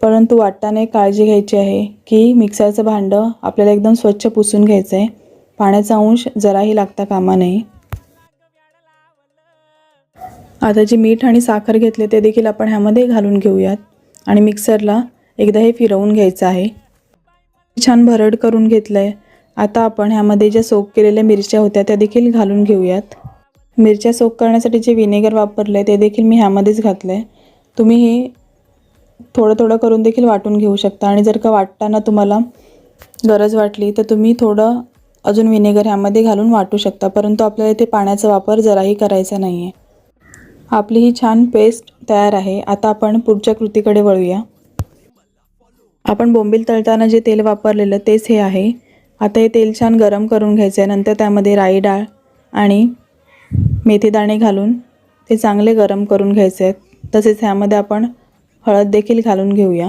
परंतु वाटताना एक काळजी घ्यायची आहे की मिक्सरचं भांडं आपल्याला एकदम स्वच्छ पुसून घ्यायचं आहे. पाण्याचा अंश जराही लागता कामा नये. आता जे मीठ आणि साखर घेतले ते देखील आपण ह्यामध्ये घालून घेऊयात आणि मिक्सरला एकदा हे फिरवून घ्यायचं आहे. छान भरड करून घेतलंय. आता आपण ह्यामध्ये ज्या सोक केलेल्या मिरच्या होत्या त्या देखील घालून घेऊयात. मिरच्या सोक करण्यासाठी जे व्हिनेगर वापरले ते देखील मी ह्यामध्येच घातलंय. तुम्ही हे थोडं थोडं करून देखील वाटून घेऊ शकता आणि जर का वाटताना तुम्हाला गरज वाटली तर तुम्ही थोडं अजून व्हिनेगर ह्यामध्ये घालून वाटू शकता, परंतु आपल्याला इथे पाण्याचा वापर जराही करायचा नाही आहे. आपली ही छान पेस्ट तयार आहे. आता आपण पुढच्या कृतीकडे वळूया. आपण बोंबील तळताना जे तेल वापरलेलं तेच हे आहे. आता हे तेल छान गरम करून घ्यायचं आहे. नंतर त्यामध्ये राई डाळ आणि मेथीदाणे घालून ते चांगले गरम करून घ्यायचे आहेत. तसेच ह्यामध्ये आपण हळद देखील घालून घेऊया.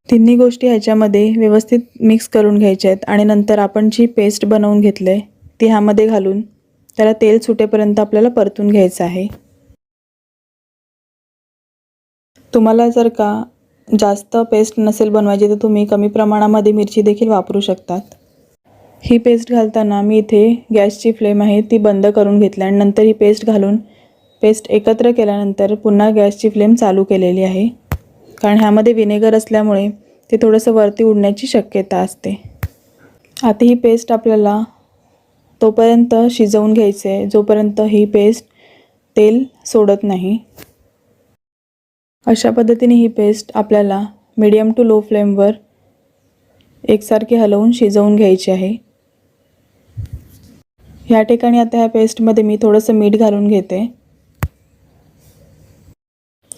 तिन्ही गोष्टी ह्याच्यामध्ये व्यवस्थित मिक्स करून घ्यायच्या आहेत आणि नंतर आपण जी पेस्ट बनवून घेतली आहे ती ह्यामध्ये घालून त्याला तेल सुटेपर्यंत आपल्याला परतून घ्यायचं आहे. तुम्हाला जर का जास्त पेस्ट नसेल बनवायची तर तुम्ही कमी प्रमाणामध्ये मिरची देखील वापरू शकतात. ही पेस्ट घालताना मी इथे गॅसची फ्लेम आहे ती बंद करून घेतली आणि नंतर ही पेस्ट घालून पेस्ट एकत्र केल्यानंतर पुन्हा गॅसची फ्लेम चालू केलेली आहे, कारण ह्यामध्ये व्हिनेगर असल्यामुळे ते थोडंसं वरती उडण्याची शक्यता असते. आता ही पेस्ट आपल्याला तोपर्यंत शिजवून घ्यायचे आहे जोपर्यंत ही पेस्ट तेल सोडत नाही. अशा पद्धतीने ही पेस्ट आपल्याला मीडियम टू लो फ्लेमवर एकसारखी हलवून शिजवून घ्यायची आहे. ह्या ठिकाणी आता ह्या पेस्टमध्ये मी थोडंसं मीठ घालून घेते.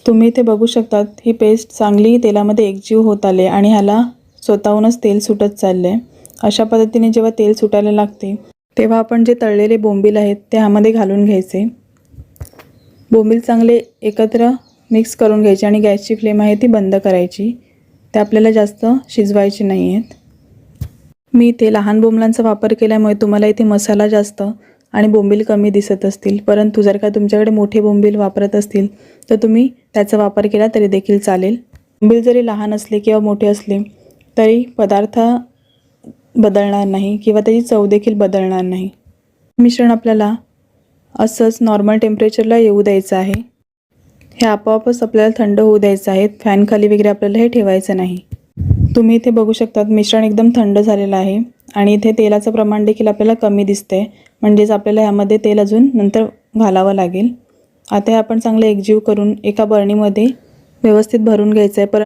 तुम्ही इथे बघू शकतात ही पेस्ट चांगली तेलामध्ये एकजीव होत आले आणि ह्याला स्वतःहूनच तेल सुटत चालले. अशा पद्धतीने जेव्हा तेल सुटायला लागते तेव्हा आपण जे तळलेले बोंबील आहेत ते ह्यामध्ये घालून घ्यायचे. बोंबील चांगले एकत्र मिक्स करून घ्यायचे आणि गॅसची फ्लेम आहे ती बंद करायची. ते आपल्याला जास्त शिजवायचे नाही आहेत. मी इथे लहान बोंबलांचा वापर केल्यामुळे तुम्हाला इथे मसाला जास्त आणि बोंबील कमी दिसत असतील, परंतु जर का तुमच्याकडे मोठे बोंबील वापरत असतील तर तुम्ही त्याचा वापर केला तरी देखील चालेल. बोंबील जरी लहान असले किंवा मोठे असले तरी पदार्थ बदलणार नाही किंवा त्याची चव देखील बदलणार नाही. मिश्रण आपल्याला असंच नॉर्मल टेम्परेचरला येऊ द्यायचं आहे. हे आपोआपच आपल्याला थंड होऊ द्यायचं आहे. फॅन खाली वगैरे आपल्याला हे ठेवायचं नाही. तुम्ही इथे बघू शकतात मिश्रण एकदम थंड झालेलं आहे आणि इथे तेलाचं प्रमाण देखील आपल्याला कमी दिसतंय, म्हणजेच आपल्याला ह्यामध्ये तेल अजून नंतर घालावं लागेल. आता हे आपण चांगलं एकजीव करून एका बरणीमध्ये व्यवस्थित भरून घ्यायचं आहे.